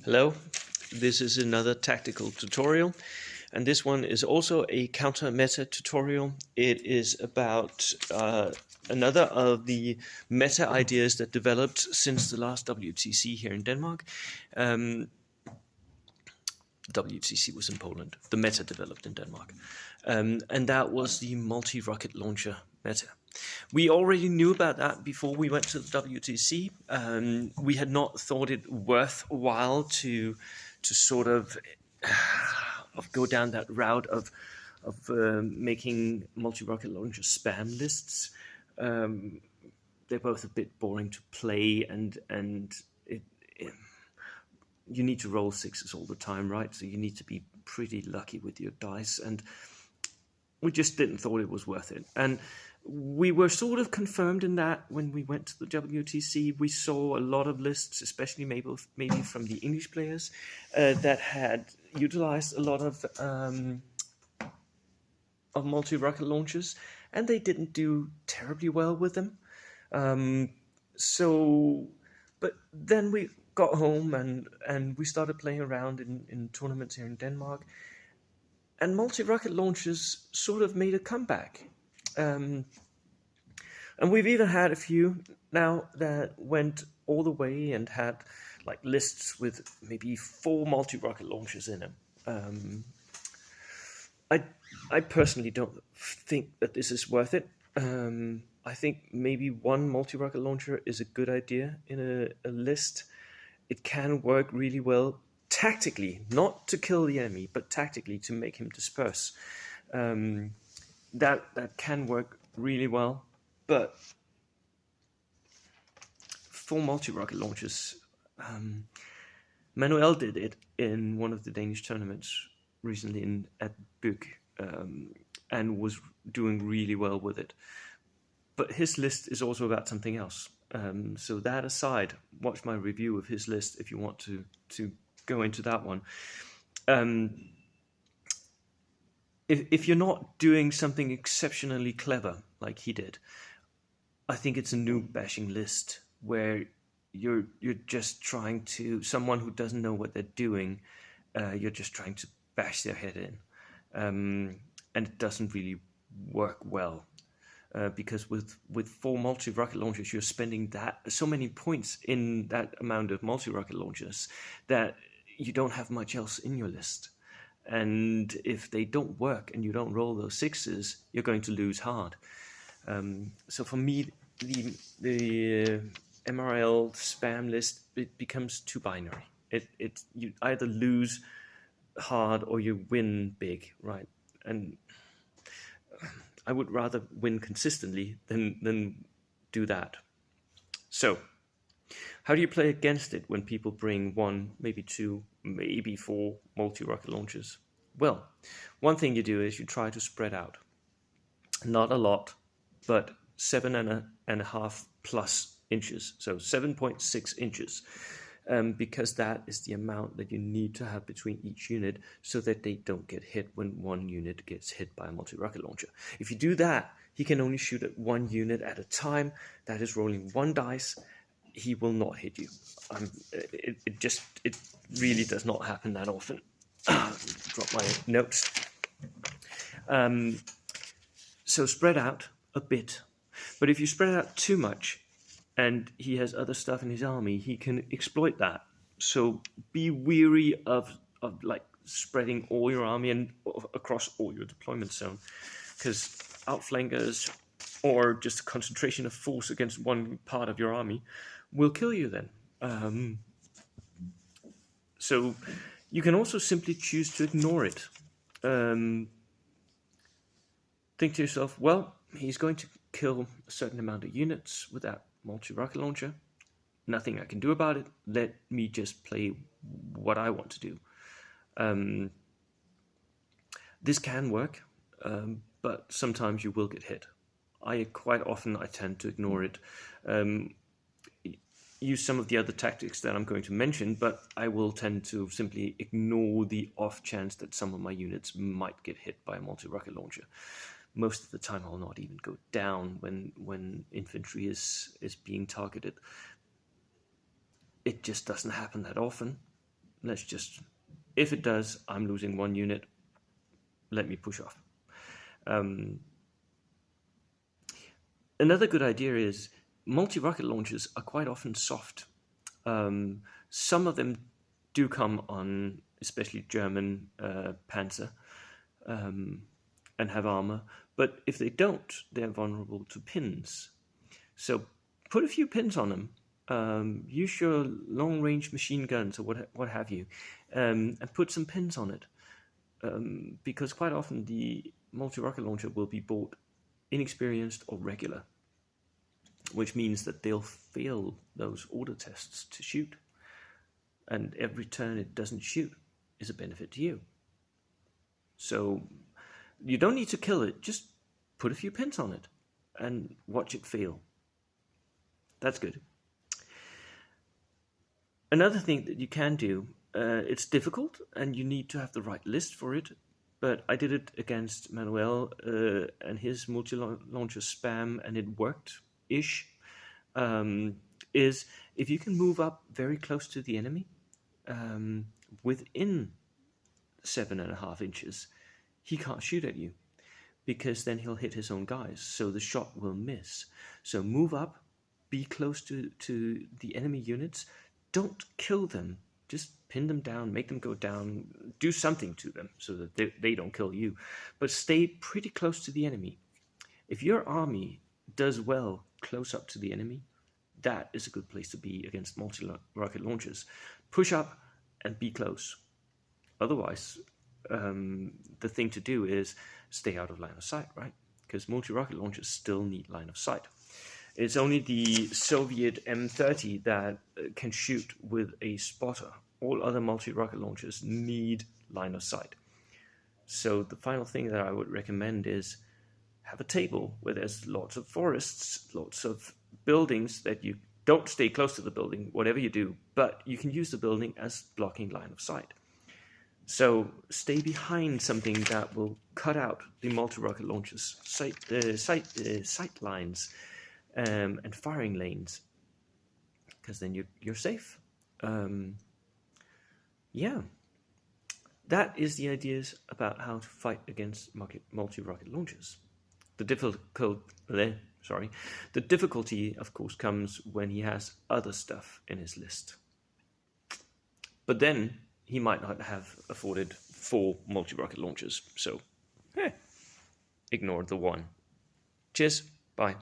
Hello, this is another tactical tutorial, and this one is also a counter meta tutorial. It is about another of the meta ideas that developed since the last WTC here in Denmark. WTC was in Poland. The meta developed in Denmark, and that was the multi-rocket launcher meta. We already knew about that before we went to the WTC. We had not thought it worthwhile to sort of go down that route of making multi-rocket launcher spam lists. They're both a bit boring to play, and you need to roll sixes all the time, right? So you need to be pretty lucky with your dice, and we just didn't thought it was worth it. And we were sort of confirmed in that when we went to the WTC. We saw a lot of lists, especially maybe from the English players, that had utilized a lot of multi-rocket launchers, and they didn't do terribly well with them. But then we got home and we started playing around in tournaments here in Denmark, and multi-rocket launchers sort of made a comeback. And we've even had a few now that went all the way and had like lists with maybe 4 multi-rocket launchers in them. I personally don't think that this is worth it. I think maybe 1 multi-rocket launcher is a good idea in a list. It can work really well tactically, not to kill the enemy, but tactically to make him disperse. That can work really well, but 4 multi-rocket launchers. Manuel did it in one of the Danish tournaments recently at Bug, and was doing really well with it. But his list is also about something else. So that aside, watch my review of his list if you want to go into that one. If you're not doing something exceptionally clever like he did, I think it's a noob bashing list where you're just trying to, someone who doesn't know what they're doing, you're just trying to bash their head in, and it doesn't really work well. Because with 4 multi-rocket launchers, you're spending so many points in that amount of multi-rocket launchers that you don't have much else in your list. And if they don't work and you don't roll those sixes, you're going to lose hard. So for me, the MRL spam list, it becomes too binary. You either lose hard or you win big, right? And I would rather win consistently than do that. So, how do you play against it when people bring 1, maybe 2, maybe 4 multi-rocket launchers? Well, one thing you do is you try to spread out. Not a lot, but 7.5 plus inches, so 7.6 inches. Because that is the amount that you need to have between each unit so that they don't get hit when one unit gets hit by a multi-rocket launcher. If you do that, he can only shoot at 1 unit at a time. That is rolling 1 dice. He will not hit you. It really does not happen that often. Drop my notes. So spread out a bit. But if you spread out too much, and he has other stuff in his army, he can exploit that. So be weary of like spreading all your army and across all your deployment zone, because outflankers or just a concentration of force against one part of your army will kill you then. So you can also simply choose to ignore it. Think to yourself, well, he's going to kill a certain amount of units with that multi-rocket launcher. Nothing I can do about it. Let me just play what I want to do. This can work, but sometimes you will get hit. Quite often I tend to ignore it. Use some of the other tactics that I'm going to mention, but I will tend to simply ignore the off chance that some of my units might get hit by a multi-rocket launcher. Most of the time I'll not even go down when infantry is being targeted. It just doesn't happen that often. let's just, if it does, I'm losing 1 unit, let me push off. Another good idea is multi-rocket launchers are quite often soft. Some of them do come on especially German Panzer and have armor, but if they don't, they're vulnerable to pins. So put a few pins on them. Use your long-range machine guns or what have you, and put some pins on it. Because quite often the multi-rocket launcher will be bought inexperienced or regular, which means that they'll fail those order tests to shoot. And every turn it doesn't shoot is a benefit to you. So you don't need to kill it, just put a few pins on it and watch it fail. That's good. Another thing that you can do, it's difficult and you need to have the right list for it, but I did it against Manuel and his multi-launcher spam, and it worked-ish, is if you can move up very close to the enemy, within 7.5 inches, he can't shoot at you, because then he'll hit his own guys, so the shot will miss. So move up, be close to the enemy units, don't kill them, just pin them down, make them go down, do something to them so that they don't kill you, but stay pretty close to the enemy. If your army does well close up to the enemy, that is a good place to be against multi-rocket launchers. Push up and be close. Otherwise, the thing to do is stay out of line of sight, right? Because multi-rocket launchers still need line of sight. It's only the Soviet M30 that can shoot with a spotter. All other multi-rocket launchers need line of sight. So the final thing that I would recommend is have a table where there's lots of forests, lots of buildings that you don't stay close to the building, whatever you do, but you can use the building as blocking line of sight. So stay behind something that will cut out the multi-rocket launchers' sight lines and firing lanes, because then you're safe. Yeah, that is the ideas about how to fight against multi-rocket launchers. The difficulty, of course, comes when he has other stuff in his list. But then he might not have afforded 4 multi-rocket launchers, so ignore the one. Cheers, bye.